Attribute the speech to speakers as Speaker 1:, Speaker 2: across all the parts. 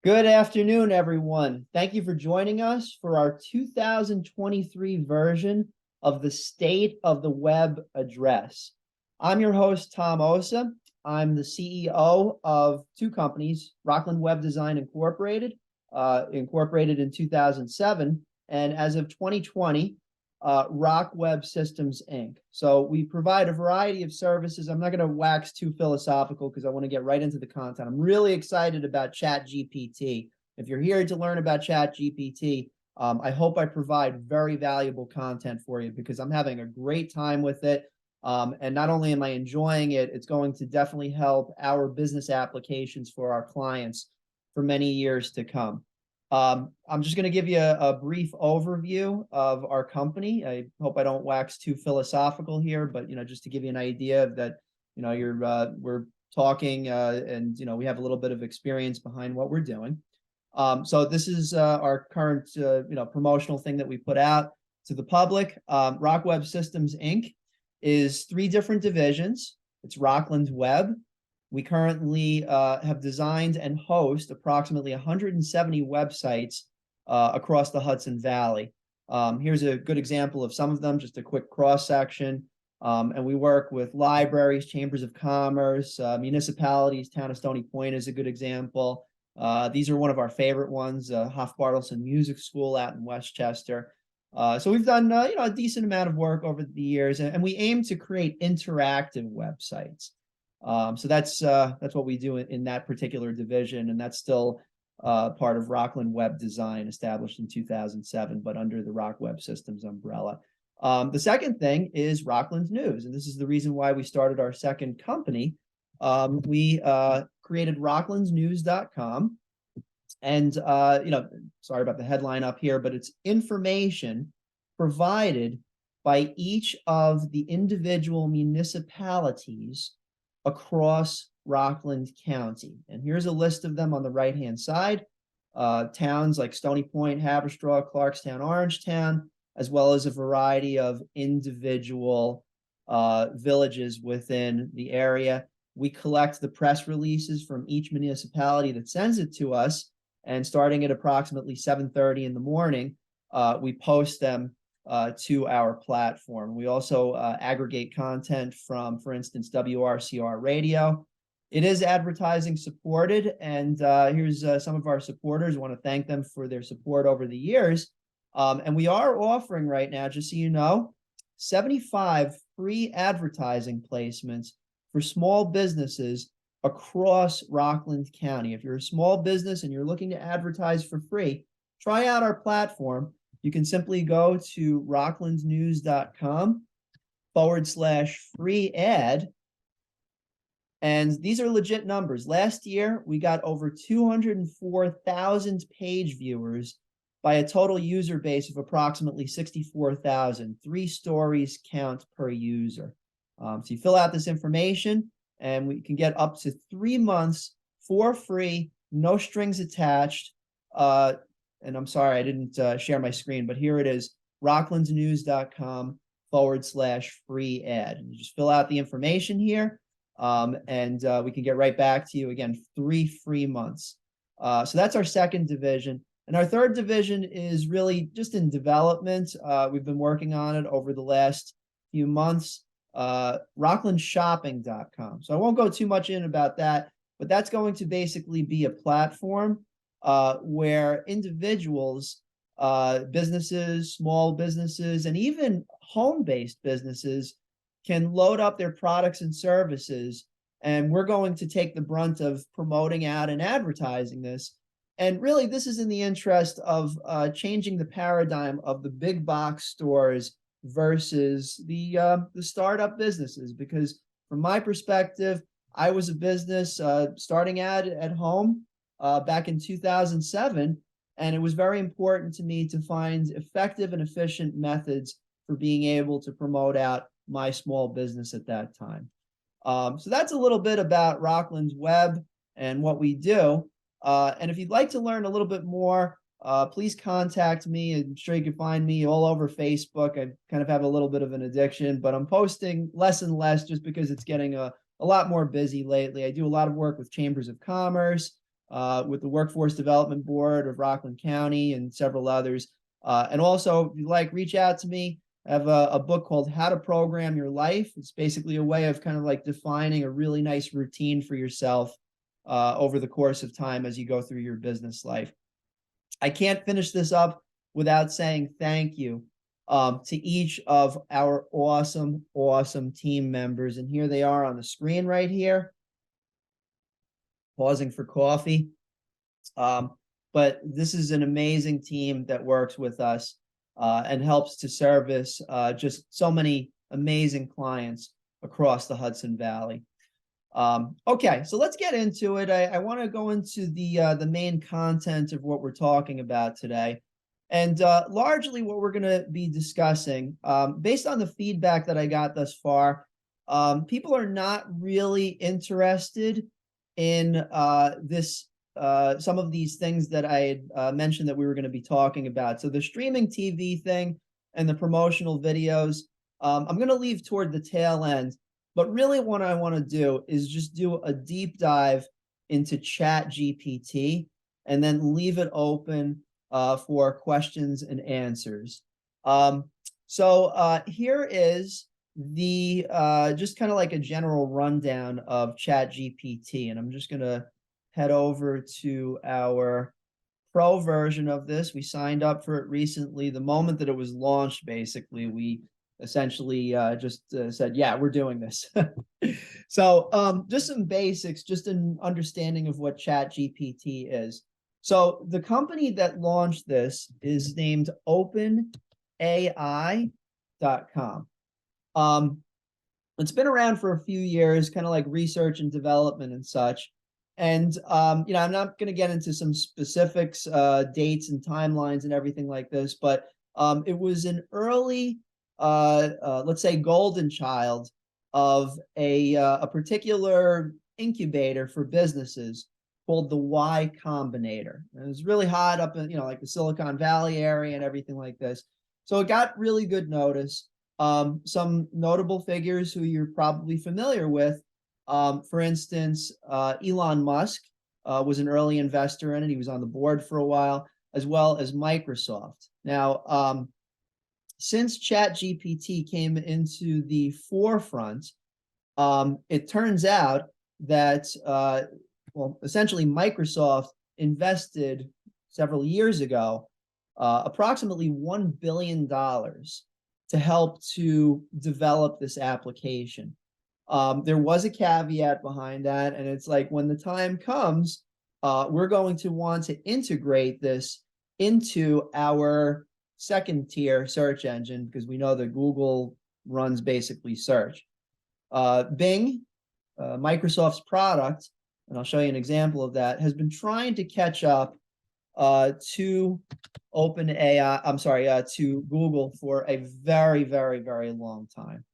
Speaker 1: Good afternoon, everyone. Thank you for joining us for our 2023 version of the State of the Web Address. I'm your host, Tom Ossa. I'm the CEO of two companies, Rockland Web Design Incorporated, incorporated in 2007, and as of 2020, RockWeb Systems Inc. So we provide a variety of services. I'm not going to wax too philosophical because I want to get right into the content. I'm really excited about Chat GPT. If you're here to learn about Chat GPT, I hope I provide very valuable content for you because I'm having a great time with it. And not only am I enjoying it, it's going to definitely help our business applications for our clients for many years to come. I'm just going to give you a brief overview of our company. I hope I don't wax too philosophical here, but just to give you an idea of that, we're talking and we have a little bit of experience behind what we're doing. So this is our current promotional thing that we put out to the public. RockWeb Systems Inc. is three different divisions. It's Rockland Web. We currently have designed and host approximately 170 websites across the Hudson Valley. Here's a good example of some of them, just a quick cross-section. And we work with libraries, chambers of commerce, municipalities. Town of Stony Point is a good example. These are one of our favorite ones, Hofbartleson Music School out in Westchester. So we've done a decent amount of work over the years, and we aim to create interactive websites. So that's what we do in that particular division, and that's still part of Rockland Web Design, established in 2007, but under the RockWeb Systems umbrella. The second thing is Rockland News, and this is the reason why we started our second company. We created rocklandsnews.com, and sorry about the headline up here, but it's information provided by each of the individual municipalities across Rockland County. And here's a list of them on the right-hand side. Towns like Stony Point, Haverstraw, Clarkstown, Orangetown, as well as a variety of individual villages within the area. We collect the press releases from each municipality that sends it to us, and starting at approximately 7:30 in the morning, we post them to our platform. We also aggregate content from, for instance, WRCR radio. It is advertising supported, and here's some of our supporters. I want to thank them for their support over the years. And we are offering right now, just so you know, 75 free advertising placements for small businesses across Rockland County. If you're a small business and you're looking to advertise for free, try out our platform. You can simply go to rocklandsnews.com/free ad. And these are legit numbers. Last year, we got over 204,000 page viewers by a total user base of approximately 64,000. 3 stories count per user. So you fill out this information, and we can get up to 3 months for free, no strings attached. And I'm sorry, I didn't share my screen, but here it is, rocklandsnews.com/free ad. And you just fill out the information here, and we can get right back to you. Again, 3 free months. So that's our second division. And our third division is really just in development. We've been working on it over the last few months, rocklandshopping.com. So I won't go too much in about that, but that's going to basically be a platform where individuals, businesses, small businesses, and even home-based businesses can load up their products and services, and we're going to take the brunt of promoting out and advertising this. And really, this is in the interest of changing the paradigm of the big box stores versus the startup businesses, because from my perspective, I was a business starting out at home back in 2007, and it was very important to me to find effective and efficient methods for being able to promote out my small business at that time. So that's a little bit about Rockland's Web and what we do. And if you'd like to learn a little bit more, please contact me. I'm sure you can find me all over Facebook. I kind of have a little bit of an addiction, but I'm posting less and less just because it's getting a lot more busy lately. I do a lot of work with chambers of commerce, with the Workforce Development Board of Rockland County and several others. And also, if you like, reach out to me. I have a book called How to Program Your Life. It's basically a way of kind of like defining a really nice routine for yourself over the course of time as you go through your business life. I can't finish this up without saying thank you to each of our awesome, awesome team members. And here they are on the screen right here. Pausing for coffee. But this is an amazing team that works with us and helps to service just so many amazing clients across the Hudson Valley. Okay, so let's get into it. I want to go into the main content of what we're talking about today. And largely what we're going to be discussing, based on the feedback that I got thus far, people are not really interested in some of these things that I had mentioned that we were going to be talking about. So the streaming TV thing and the promotional videos, I'm going to leave toward the tail end. But really what I want to do is just do a deep dive into Chat GPT and then leave it open for questions and answers. So here is the just kind of like a general rundown of Chat GPT. And I'm just going to head over to our pro version of this. We signed up for it recently. The moment that it was launched, basically, we essentially just said, yeah, we're doing this. So just some basics, just an understanding of what Chat GPT is. So the company that launched this is named OpenAI.com. It's been around for a few years, kind of like research and development and such. And, you know, I'm not going to get into some specifics, dates and timelines and everything like this, but it was an early, let's say, golden child of a particular incubator for businesses called the Y Combinator. And it was really hot up in, you know, like the Silicon Valley area and everything like this. So it got really good notice. Some notable figures who you're probably familiar with, for instance, Elon Musk was an early investor in it. He was on the board for a while, as well as Microsoft. Now, since ChatGPT came into the forefront, it turns out that, well, essentially Microsoft invested several years ago approximately $1 billion to help to develop this application. There was a caveat behind that, and it's like when the time comes, we're going to want to integrate this into our second tier search engine because we know that Google runs basically search. Bing, Microsoft's product, and I'll show you an example of that, has been trying to catch up to to Google for a very, very, very long time.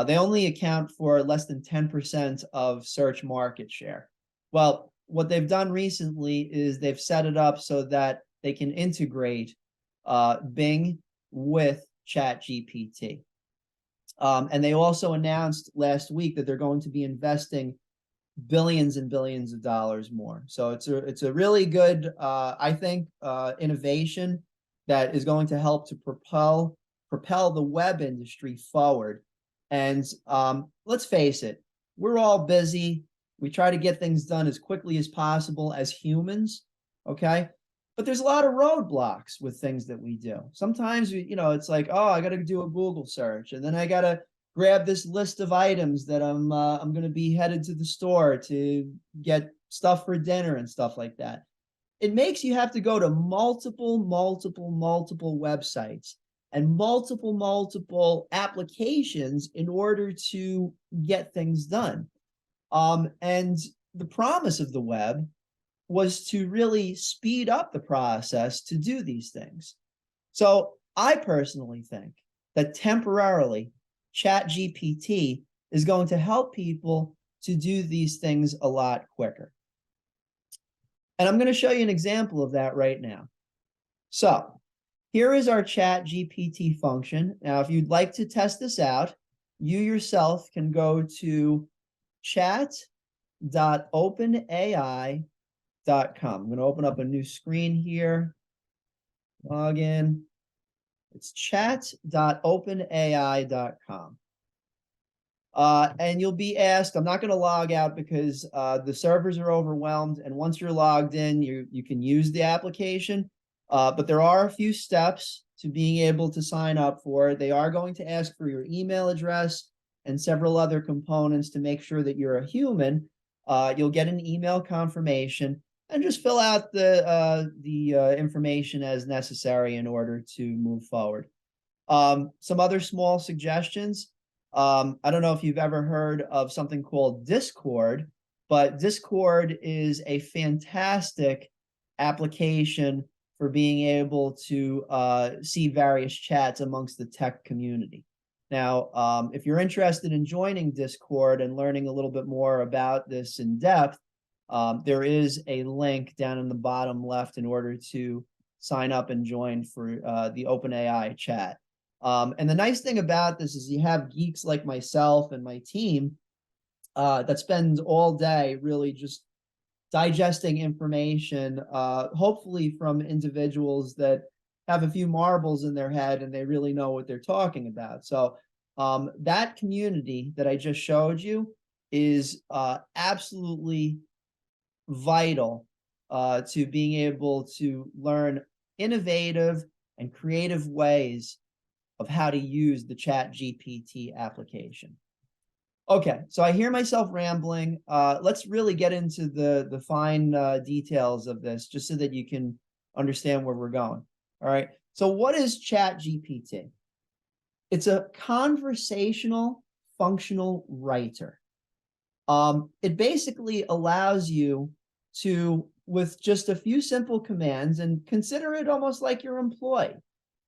Speaker 1: They only account for less than 10% of search market share. Well, what they've done recently is they've set it up so that they can integrate Bing with Chat GPT. And they also announced last week that they're going to be investing billions and billions of dollars more. So it's a really good, I think, innovation that is going to help to propel the web industry forward. And let's face it, we're all busy. We try to get things done as quickly as possible as humans, okay? But there's a lot of roadblocks with things that we do. Sometimes, you know, it's like, oh, I got to do a Google search, and then I got to grab this list of items that I'm going to be headed to the store to get stuff for dinner and stuff like that. It makes you have to go to multiple websites and multiple applications in order to get things done. And the promise of the web was to really speed up the process to do these things. So I personally think that temporarily Chat GPT is going to help people to do these things a lot quicker. And I'm going to show you an example of that right now. So here is our Chat GPT function. Now, if you'd like to test this out, you yourself can go to chat.openai.com I'm going to open up a new screen here. Log in. It's chat.openai.com. And you'll be asked, I'm not going to log out because the servers are overwhelmed. And once you're logged in, you can use the application. But there are a few steps to being able to sign up for it. They are going to ask for your email address and several other components to make sure that you're a human. You'll get an email confirmation and just fill out the information as necessary in order to move forward. Some other small suggestions. I don't know if you've ever heard of something called Discord, but Discord is a fantastic application for being able to see various chats amongst the tech community. Now, if you're interested in joining Discord and learning a little bit more about this in depth, there is a link down in the bottom left in order to sign up and join for the OpenAI chat. And the nice thing about this is you have geeks like myself and my team that spend all day really just digesting information, hopefully from individuals that have a few marbles in their head and they really know what they're talking about. So that community that I just showed you is absolutely vital to being able to learn innovative and creative ways of how to use the Chat GPT application. Okay, so I hear myself rambling. Let's really get into the fine details of this, just so that you can understand where we're going. All right, so what is Chat GPT? It's a conversational functional writer. It basically allows you to, with just a few simple commands, and consider it almost like your employee.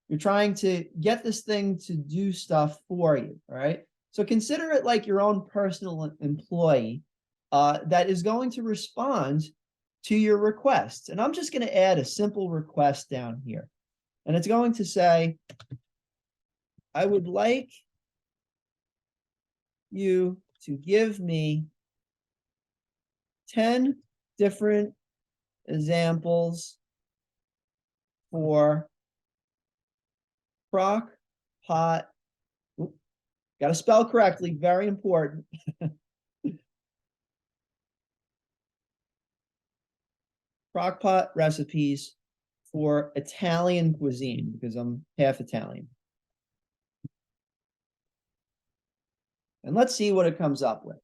Speaker 1: You're trying to get this thing to do stuff for you, all right? So consider it like your own personal employee that is going to respond to your requests. And I'm just going to add a simple request down here. And it's going to say, I would like you to give me 10 different examples for crock pot. Got to spell correctly, very important. Crock pot recipes for Italian cuisine, because I'm half Italian. And let's see what it comes up with.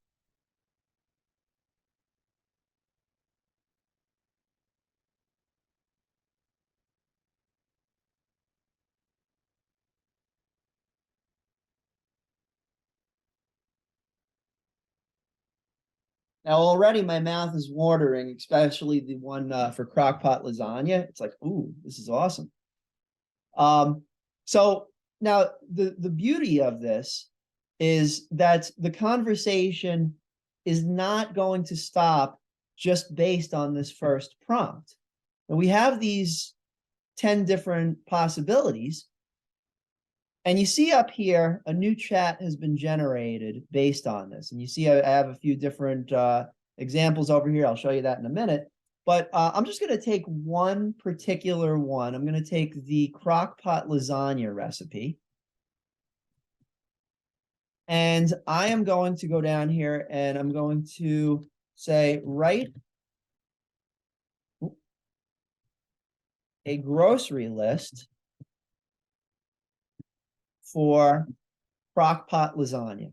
Speaker 1: Now, already my mouth is watering, especially the one for crockpot lasagna. It's like, ooh, this is awesome. So now the beauty of this is that the conversation is not going to stop just based on this first prompt. And we have these 10 different possibilities. And you see up here, a new chat has been generated based on this. And you see I have a few different examples over here. I'll show you that in a minute. But I'm just going to take one particular one. I'm going to take the crockpot lasagna recipe. And I am going to go down here and I'm going to say, write a grocery list for crockpot lasagna.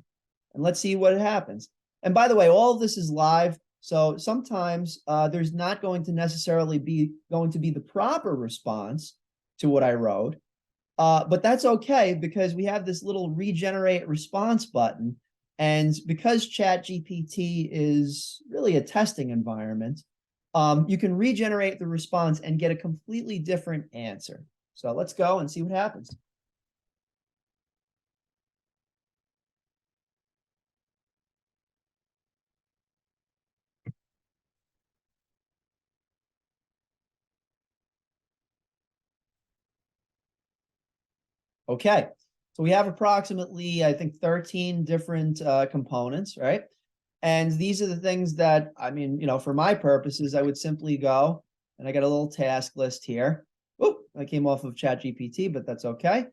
Speaker 1: And let's see what happens. And by the way, all of this is live. So sometimes there's not going to necessarily be the proper response to what I wrote. But that's okay, because we have this little regenerate response button. And because Chat GPT is really a testing environment, you can regenerate the response and get a completely different answer. So let's go and see what happens. Okay, so we have approximately, I think, 13 different components, right? And these are the things that, I mean, for my purposes, I would simply go and I got a little task list here. Oop, I came off of Chat GPT, but that's okay.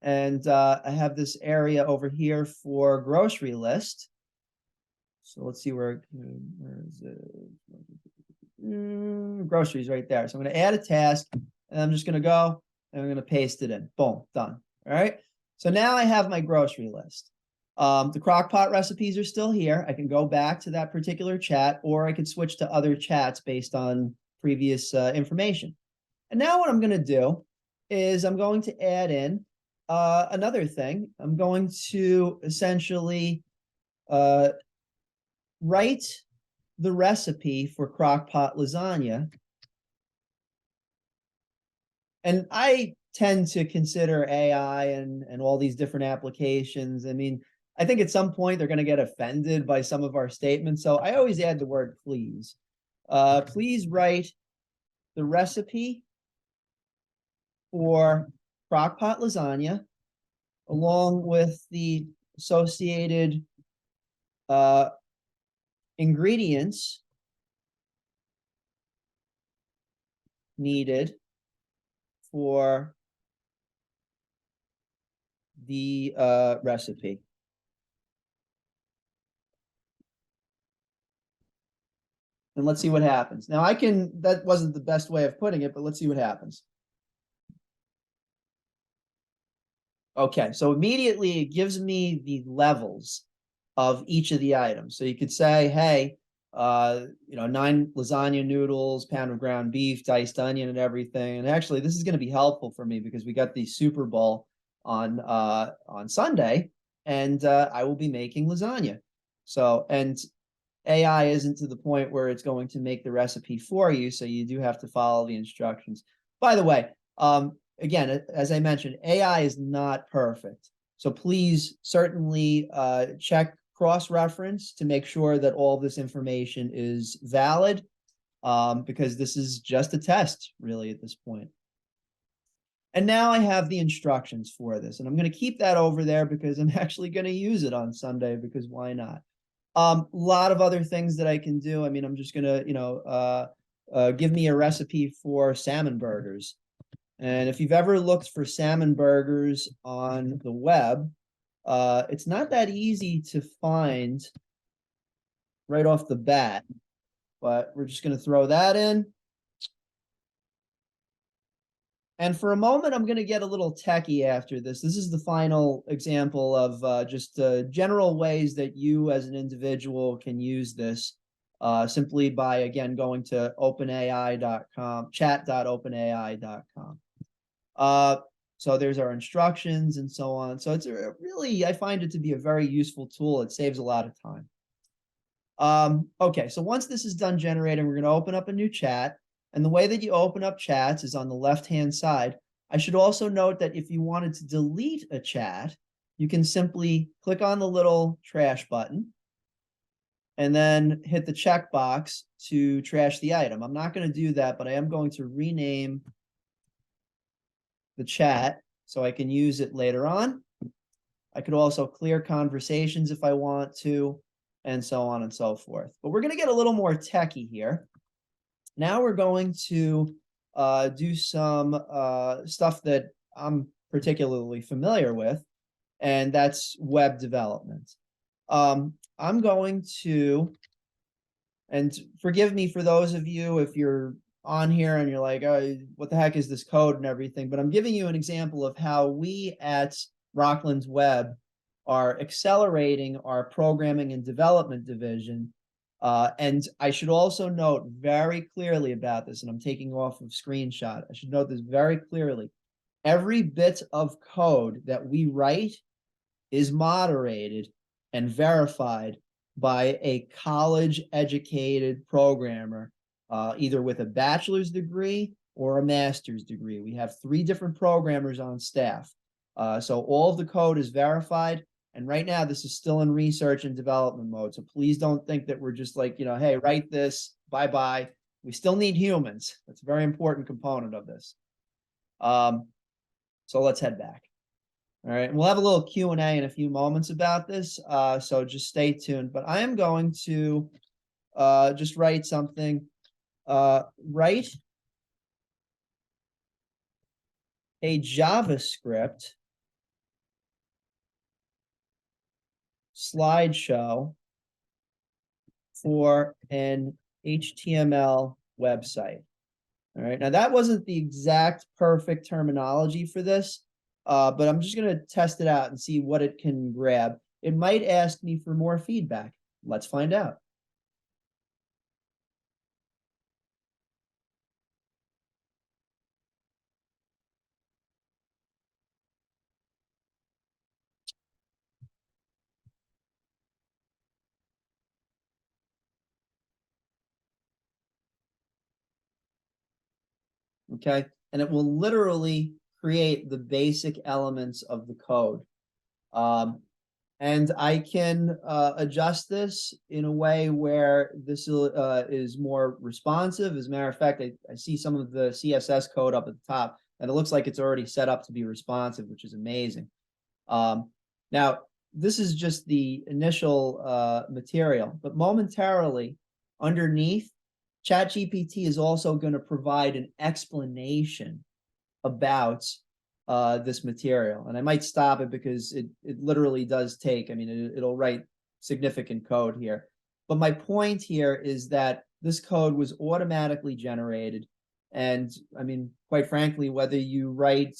Speaker 1: And I have this area over here for grocery list. So let's see where is it? Groceries right there. So I'm going to add a task and I'm just going to go and I'm going to paste it in. Boom, done. All right. So now I have my grocery list. The crock pot recipes are still here. I can go back to that particular chat, or I could switch to other chats based on previous information. And now what I'm going to do is I'm going to add in another thing. I'm going to essentially write the recipe for crock pot lasagna. And I tend to consider AI and all these different applications. I mean, I think at some point they're going to get offended by some of our statements. So I always add the word please. Please write the recipe for crock pot lasagna along with the associated ingredients needed for the recipe. And let's see what happens. Now that wasn't the best way of putting it, but let's see what happens. Okay, so immediately it gives me the levels of each of the items. So you could say, hey, 9 lasagna noodles, pound of ground beef, diced onion, and everything. And actually, this is going to be helpful for me because we got the Super Bowl on Sunday, and I will be making lasagna. So, and AI isn't to the point where it's going to make the recipe for you, so you do have to follow the instructions. By the way, again, as I mentioned, AI is not perfect. So please certainly check cross-reference to make sure that all this information is valid, because this is just a test, really, at this point. And now I have the instructions for this, and I'm going to keep that over there because I'm actually going to use it on Sunday, because why not? A lot of other things that I can do. I mean, I'm just going to, give me a recipe for salmon burgers. And if you've ever looked for salmon burgers on the web, it's not that easy to find right off the bat, but we're just going to throw that in. And for a moment, I'm going to get a little techie after this. This is the final example of just general ways that you as an individual can use this simply by, again, going to openai.com, chat.openai.com. So there's our instructions and so on. So it's really, I find it to be a very useful tool. It saves a lot of time. Okay, so once this is done generating, we're going to open up a new chat. And the way that you open up chats is on the left-hand side. I should also note that if you wanted to delete a chat, you can simply click on the little trash button and then hit the checkbox to trash the item. I'm not going to do that, but I am going to rename the chat so I can use it later on. I could also clear conversations if I want to, and so on and so forth. But we're going to get a little more techie here. Now we're going to do some stuff that I'm particularly familiar with, and that's web development. I'm going to, and forgive me for those of you if you're on here and you're like, oh, what the heck is this code and everything, but I'm giving you an example of how we at Rockland's Web are accelerating our programming and development division. And I should also note very clearly about this, and I'm taking off of screenshot. I should note this very clearly. Every bit of code that we write is moderated and verified by a college-educated programmer, either with a bachelor's degree or a master's degree. We have 3 different programmers on staff. So all of the code is verified. And right now, this is still in research and development mode. So please don't think that we're just like, hey, write this, bye-bye. We still need humans. That's a very important component of this. So let's head back. All right, and we'll have a little Q&A in a few moments about this, so just stay tuned. But I am going to just write something. Write a JavaScript slideshow for an HTML website. All right, now that wasn't the exact perfect terminology for this, but I'm just going to test it out and see what it can grab. It might ask me for more feedback. Let's find out. Okay, and it will literally create the basic elements of the code. And I can adjust this in a way where this is more responsive. As a matter of fact, I see some of the CSS code up at the top, and it looks like it's already set up to be responsive, which is amazing. Now, this is just the initial material, but momentarily underneath, Chat GPT is also going to provide an explanation about this material. And I might stop it because it literally does take, I mean, it'll write significant code here. But my point here is that this code was automatically generated. And I mean, quite frankly, whether you write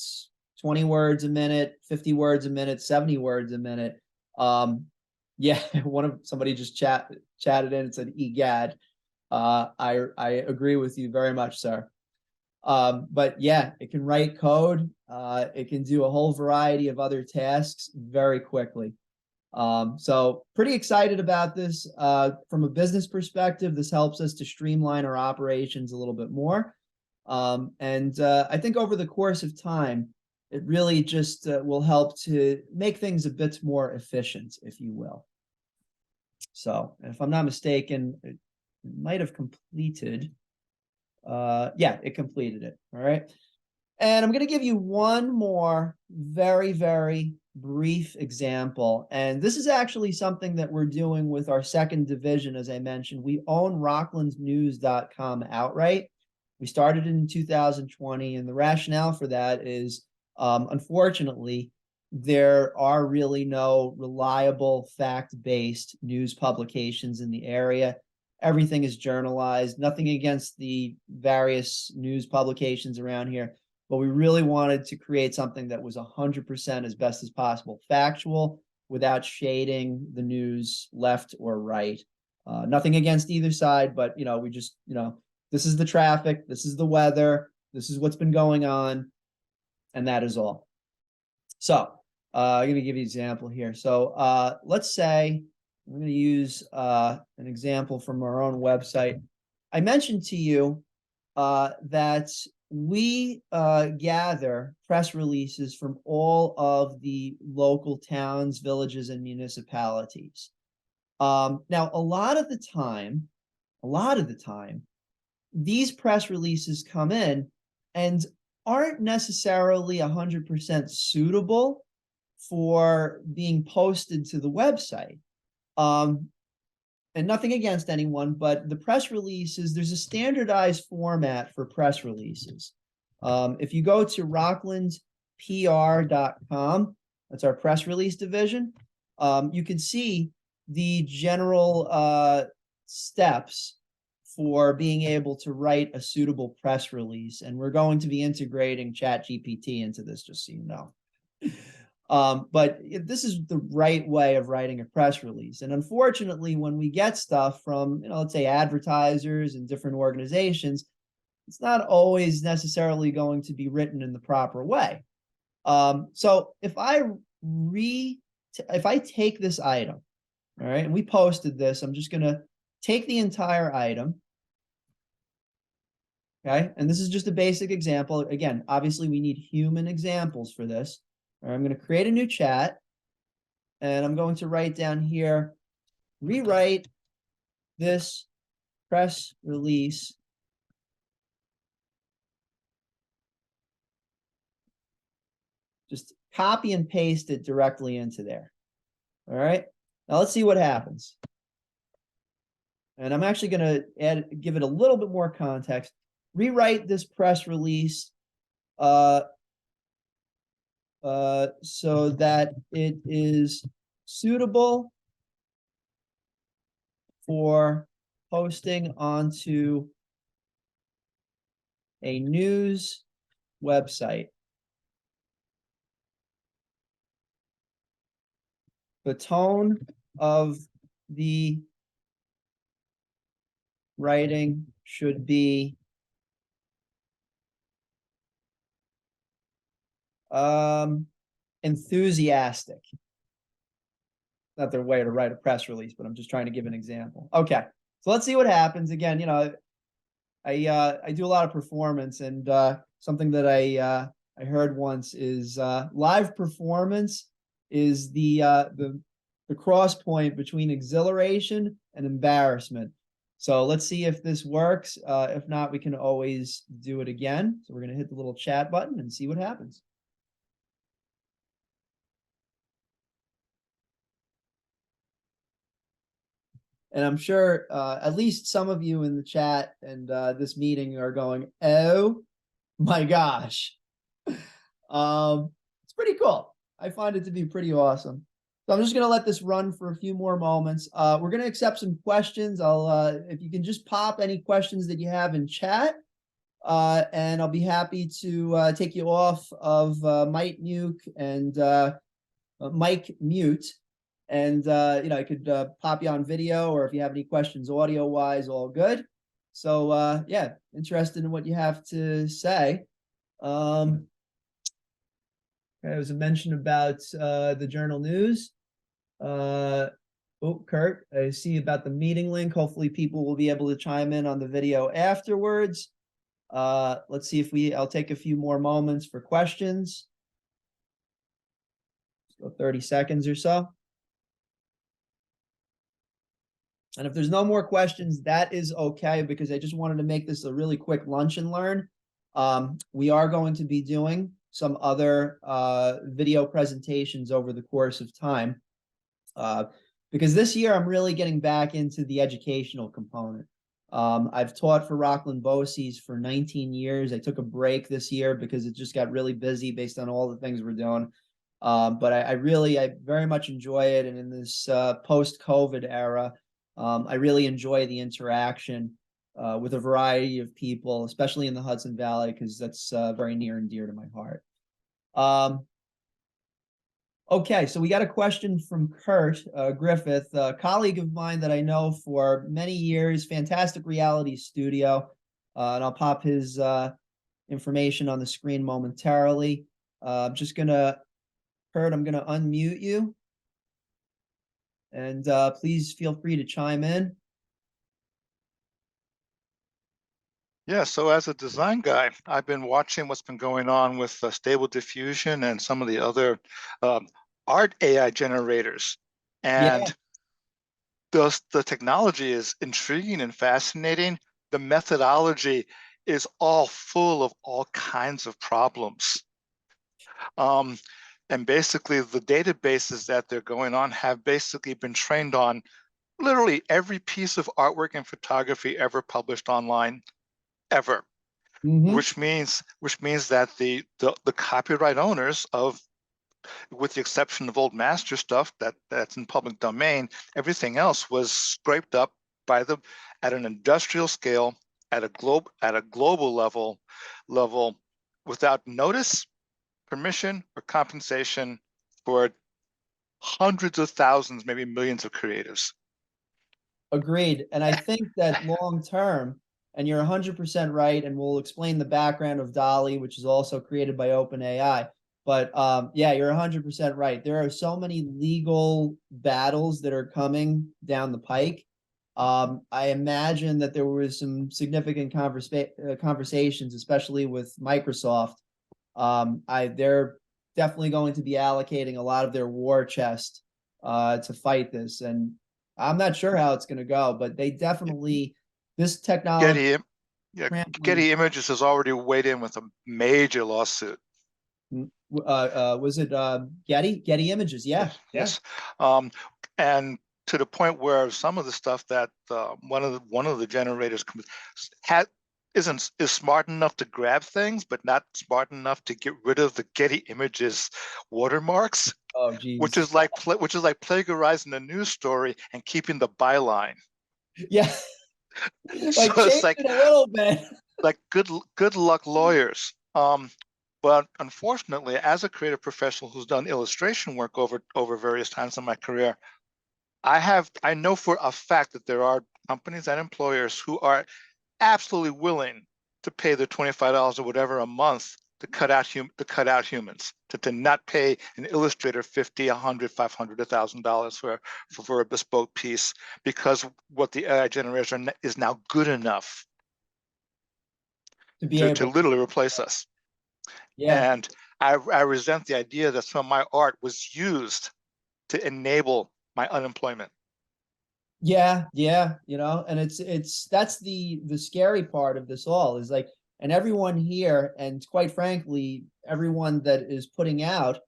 Speaker 1: 20 words a minute, 50 words a minute, 70 words a minute, yeah, somebody just chatted in and said, egad. I agree with you very much, sir. But yeah, it can write code. It can do a whole variety of other tasks very quickly. So pretty excited about this. From a business perspective, this helps us to streamline our operations a little bit more. And I think over the course of time, it really just will help to make things a bit more efficient, if you will. So if I'm not mistaken, it might have completed. Yeah, it completed it. All right. And I'm going to give you one more very, very brief example. And this is actually something that we're doing with our second division. As I mentioned, we own rocklandsnews.com outright. We started in 2020, and the rationale for that is, unfortunately, there are really no reliable fact-based news publications in the area. Everything is journalized, nothing against the various news publications around here, but we really wanted to create something that was 100% as best as possible factual without shading the news left or right. Nothing against either side, but we just, this is the traffic, this is the weather, this is what's been going on, and that is all. So I'm going to give you an example here. So let's say I'm going to use an example from our own website. I mentioned to you that we gather press releases from all of the local towns, villages, and municipalities. Now, a lot of the time, these press releases come in and aren't necessarily 100% suitable for being posted to the website. And nothing against anyone, but the press releases, there's a standardized format for press releases. If you go to rocklandpr.com, that's our press release division, you can see the general steps for being able to write a suitable press release. And we're going to be integrating Chat GPT into this, just so you know. But this is the right way of writing a press release. And unfortunately, when we get stuff from, let's say advertisers and different organizations, it's not always necessarily going to be written in the proper way. So if I take this item, all right, and we posted this, I'm just going to take the entire item. Okay, and this is just a basic example. Again, obviously we need human examples for this. All right, I'm going to create a new chat, and I'm going to write down here, rewrite this press release just copy and paste it directly into there. All right. Now let's see what happens. And I'm actually going to give it a little bit more context. Rewrite this press release so that it is suitable for posting onto a news website. The tone of the writing should be enthusiastic. Not the way to write a press release, but I'm just trying to give an example. Okay, so let's see what happens. Again, you know, I do a lot of performance, and something that I heard once is live performance is the cross point between exhilaration and embarrassment. So let's see if this works. If not, we can always do it again. So we're going to hit the little chat button and see what happens. And I'm sure at least some of you in the chat and this meeting are going, oh my gosh. It's pretty cool. I find it to be pretty awesome. So I'm just going to let this run for a few more moments. We're going to accept some questions. If you can just pop any questions that you have in chat, and I'll be happy to take you off of Mike Nuke and Mike Mute. And, you know, I could pop you on video, or if you have any questions audio wise, all good. So, yeah, interested in what you have to say. There was a mention about the journal news. Oh, Kurt, I see about the meeting link. Hopefully people will be able to chime in on the video afterwards. Let's see if I'll take a few more moments for questions. So 30 seconds or so. And if there's no more questions, that is okay, because I just wanted to make this a really quick lunch and learn. We are going to be doing some other video presentations over the course of time, because this year I'm really getting back into the educational component. I've taught for Rockland BOCES for 19 years. I took a break this year because it just got really busy based on all the things we're doing. But I very much enjoy it. And in this post-COVID era, I really enjoy the interaction with a variety of people, especially in the Hudson Valley, because that's very near and dear to my heart. Okay, so we got a question from Kurt Griffith, a colleague of mine that I know for many years, fantastic reality studio. And I'll pop his information on the screen momentarily. I'm just gonna, Kurt, I'm gonna unmute you. And please feel free to chime in.
Speaker 2: Yeah, so as a design guy, I've been watching what's been going on with Stable Diffusion and some of the other art AI generators. And the technology is intriguing and fascinating. The methodology is all full of all kinds of problems. And basically the databases that they're going on have basically been trained on literally every piece of artwork and photography ever published online, ever. Which means that the copyright owners of, with the exception of old master stuff that's in public domain, everything else was scraped up by at an industrial scale, at a global level, without notice, permission, or compensation for hundreds of thousands, maybe millions of creatives.
Speaker 1: Agreed. And I think that long term, and you're 100% right, and we'll explain the background of DALL-E, which is also created by OpenAI. But yeah, you're 100% right. There are so many legal battles that are coming down the pike. I imagine that there was some significant conversations, especially with Microsoft. They're definitely going to be allocating a lot of their war chest to fight this. And I'm not sure how it's going to go, but they definitely, this technology.
Speaker 2: Getty Images has already weighed in with a major lawsuit.
Speaker 1: Was it Getty Images? Yeah,
Speaker 2: yes. And to the point where some of the stuff that one of the generators is smart enough to grab things, but not smart enough to get rid of the Getty Images watermarks.
Speaker 1: Oh, geez.
Speaker 2: Which is like plagiarizing a news story and keeping the byline.
Speaker 1: Yeah. Like,
Speaker 2: so
Speaker 1: change it a little bit.
Speaker 2: Like good luck, lawyers. But unfortunately, as a creative professional who's done illustration work over various times in my career, I know for a fact that there are companies and employers who are absolutely willing to pay the $25 or whatever a month to cut out humans, to not pay an illustrator $50, $100, $500, $1,000 for a bespoke piece, because what the AI generator is now good enough to literally replace us.
Speaker 1: Yeah.
Speaker 2: And I resent the idea that some of my art was used to enable my unemployment.
Speaker 1: Yeah, and that's the scary part of this all is like, and everyone here, and quite frankly, everyone that is putting out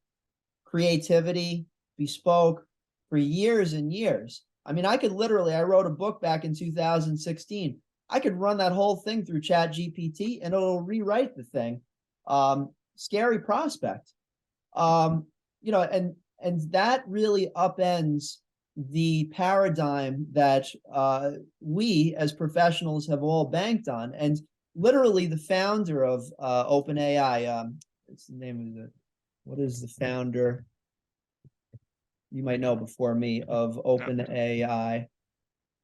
Speaker 1: creativity, bespoke, for years and years. I mean, I wrote a book back in 2016. I could run that whole thing through Chat GPT and it'll rewrite the thing. Scary prospect. And that really upends the paradigm that we as professionals have all banked on. And literally the founder of OpenAI, what's the name of what is the founder? You might know before me, of OpenAI.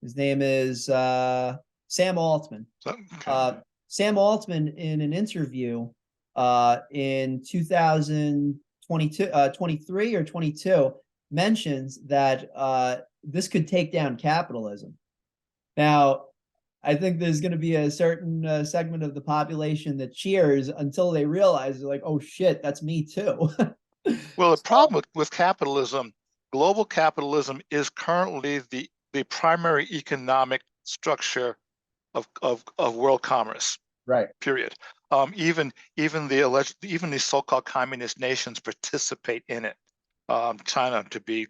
Speaker 1: His name is Sam Altman.
Speaker 2: Okay.
Speaker 1: Sam Altman, in an interview in 2022, 23 or 22, mentions that this could take down capitalism. Now, I think there's going to be a certain segment of the population that cheers until they realize, they're like, oh shit, that's me too.
Speaker 2: Well, the problem with capitalism, global capitalism, is currently the primary economic structure of world commerce.
Speaker 1: Right.
Speaker 2: Period. Even the so-called communist nations participate in it. China to be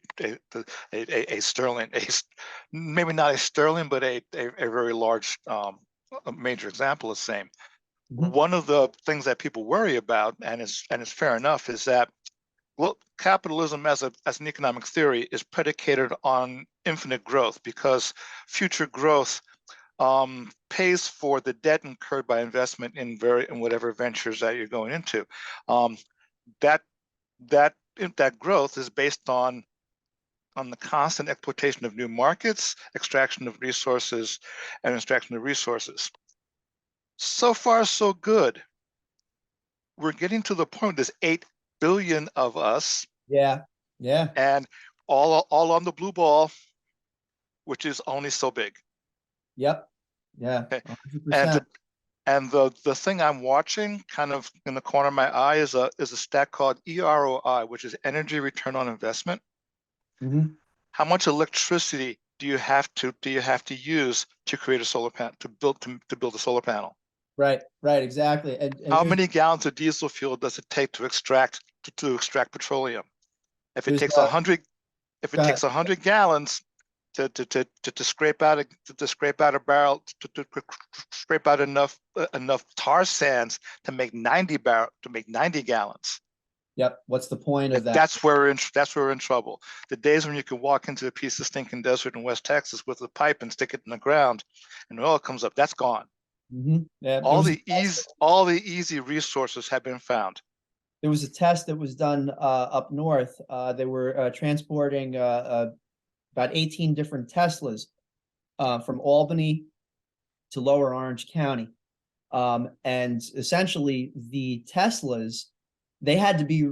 Speaker 2: a sterling, maybe not a sterling, but a very large a major example of the same. Mm-hmm. One of the things that people worry about, and it's fair enough, is that capitalism as an economic theory is predicated on infinite growth, because future growth pays for the debt incurred by investment in whatever ventures that you're going into. That growth is based on the constant exploitation of new markets, extraction of resources. So far, so good. We're getting to the point. There's 8 billion of us.
Speaker 1: Yeah.
Speaker 2: And all on the blue ball, which is only so big.
Speaker 1: Yep. Yeah.
Speaker 2: Okay. And the thing I'm watching, kind of in the corner of my eye, is a stat called EROI, which is energy return on investment.
Speaker 1: Mm-hmm.
Speaker 2: How much electricity do you have to use to create a solar panel, to build a solar panel?
Speaker 1: Right, exactly. And
Speaker 2: how many gallons of diesel fuel does it take to extract petroleum? If it takes 100 gallons to scrape out a barrel, to scrape out enough tar sands to make 90 gallons.
Speaker 1: Yep. What's the point of that?
Speaker 2: That's where we're in trouble. The days when you can walk into a piece of stinking desert in West Texas with a pipe and stick it in the ground and oil comes up, that's gone.
Speaker 1: Mm-hmm. Yeah,
Speaker 2: all the easy resources have been found.
Speaker 1: There was a test that was done up north. They were transporting about 18 different Teslas from Albany to Lower Orange County. And essentially the Teslas, they had to be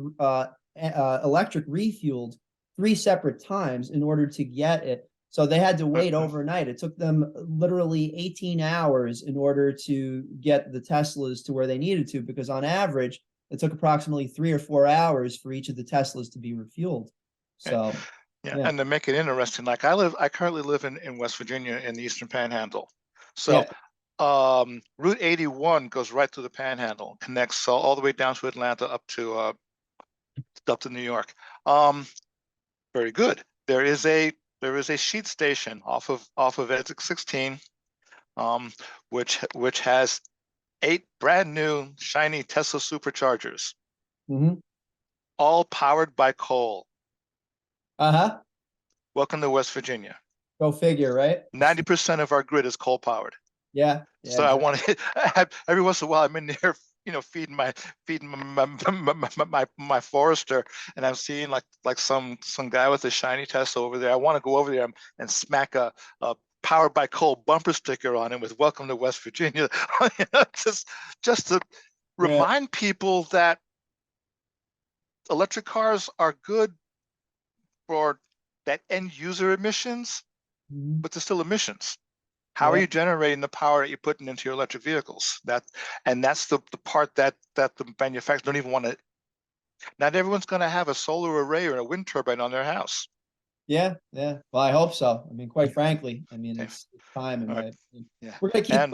Speaker 1: electric refueled 3 separate times in order to get it. So they had to wait overnight. It took them literally 18 hours in order to get the Teslas to where they needed to, because on average, it took approximately 3 or 4 hours for each of the Teslas to be refueled. So,
Speaker 2: yeah. And to make it interesting, like I currently live in West Virginia in the Eastern Panhandle. So Route 81 goes right through the Panhandle, connects all the way down to Atlanta up to Up to New York. Very good. There is a sheet station off of Exit 16, which has 8 brand new shiny Tesla superchargers, all powered by coal. Welcome to West Virginia.
Speaker 1: Go figure, right?
Speaker 2: 90% of our grid is coal powered.
Speaker 1: Yeah.
Speaker 2: So exactly. I want to every once in a while I'm in there, feeding my forester, and I'm seeing like some guy with a shiny Tesla over there. I want to go over there and smack a powered by coal bumper sticker on it with "Welcome to West Virginia," just to remind people that electric cars are good for that end user emissions, but they're still emissions. How are you generating the power that you're putting into your electric vehicles? That's the part that the manufacturers don't even want to. Not everyone's going to have a solar array or a wind turbine on their house.
Speaker 1: Yeah. Well, I hope so. I mean, quite frankly, it's time in my opinion. We're going to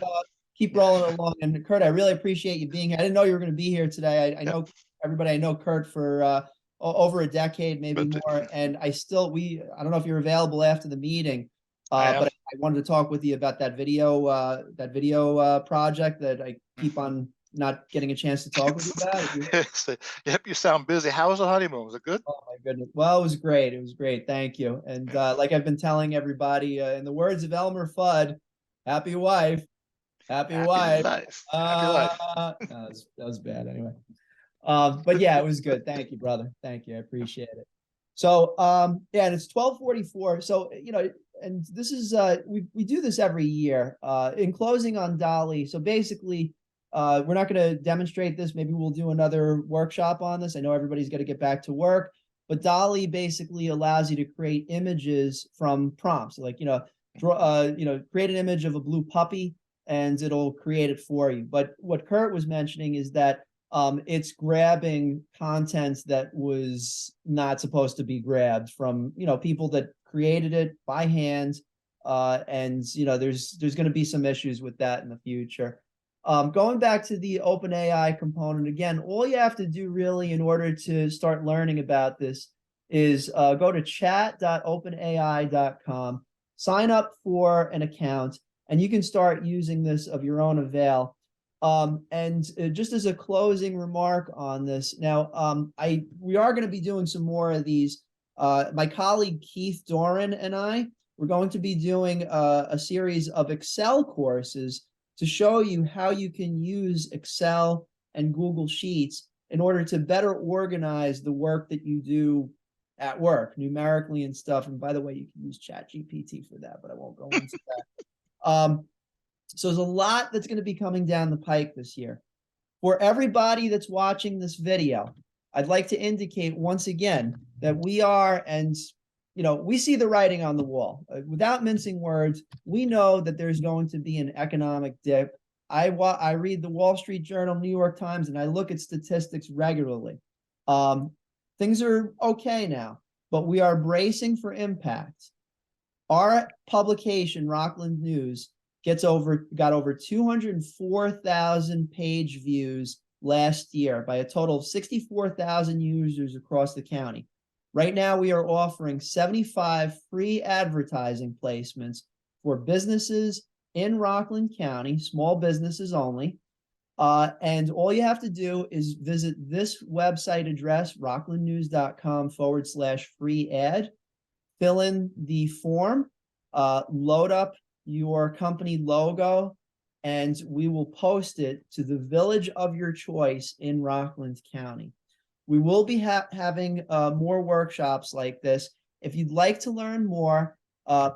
Speaker 1: keep rolling along. And Kurt, I really appreciate you being here. I didn't know you were going to be here today. I know everybody. I know Kurt for over a decade, maybe more. And I don't know if you're available after the meeting. But I wanted to talk with you about that video project that I keep on not getting a chance to talk with you about.
Speaker 2: Yep, you sound busy. How was the honeymoon? Was it good?
Speaker 1: Oh my goodness. Well, it was great. It was great. Thank you. And like I've been telling everybody, in the words of Elmer Fudd, happy wife, happy wife.
Speaker 2: Happy life.
Speaker 1: That was bad anyway. But yeah, it was good. Thank you, brother. Thank you. I appreciate it. So and it's 12:44. So and this is we do this every year. In closing on DALL-E, so basically we're not going to demonstrate this. Maybe we'll do another workshop on this. I know everybody's got to get back to work, but DALL-E basically allows you to create images from prompts. Like create an image of a blue puppy, and it'll create it for you. But what Kurt was mentioning is that it's grabbing content that was not supposed to be grabbed from people that created it by hand, and there's going to be some issues with that in the future. Going back to the OpenAI component again, all you have to do really in order to start learning about this is go to chat.openai.com, sign up for an account, and you can start using this of your own avail. And just as a closing remark on this, now we are going to be doing some more of these. My colleague Keith Doran and I, we're going to be doing a series of Excel courses to show you how you can use Excel and Google Sheets in order to better organize the work that you do at work, numerically and stuff. And by the way, you can use Chat GPT for that, but I won't go into that. So there's a lot that's going to be coming down the pike this year. For everybody that's watching this video, I'd like to indicate once again that we are, and we see the writing on the wall. Without mincing words, we know that there's going to be an economic dip. I read the Wall Street Journal, New York Times, and I look at statistics regularly. Things are okay now, but we are bracing for impact. Our publication, Rockland News, got over 204,000 page views last year by a total of 64,000 users across the county. Right now, we are offering 75 free advertising placements for businesses in Rockland County, small businesses only. And all you have to do is visit this website address, rocklandnews.com/free ad, fill in the form, load up your company logo, and we will post it to the village of your choice in Rockland County. We will be having more workshops like this. If you'd like to learn more,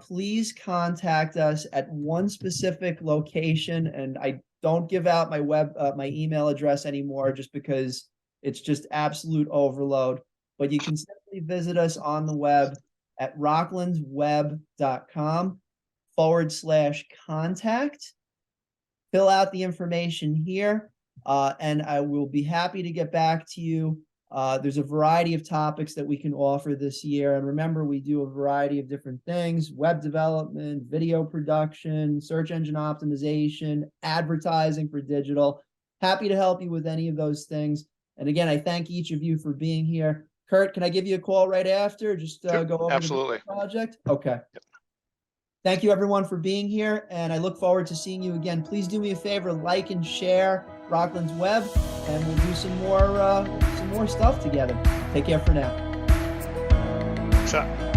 Speaker 1: please contact us at one specific location. And I don't give out my email address anymore just because it's just absolute overload. But you can simply visit us on the web at rocklandweb.com/contact. Fill out the information here, and I will be happy to get back to you. There's a variety of topics that we can offer this year. And remember, we do a variety of different things: web development, video production, search engine optimization, advertising for digital. Happy to help you with any of those things. And again, I thank each of you for being here. Kurt, can I give you a call right after? Just
Speaker 2: Sure,
Speaker 1: go over
Speaker 2: absolutely.
Speaker 1: the project? Okay.
Speaker 2: Yep.
Speaker 1: Thank you everyone for being here, and I look forward to seeing you again. Please do me a favor, like and share Rockland's Web, and we'll do some more stuff together. Take care for now.
Speaker 2: Ciao.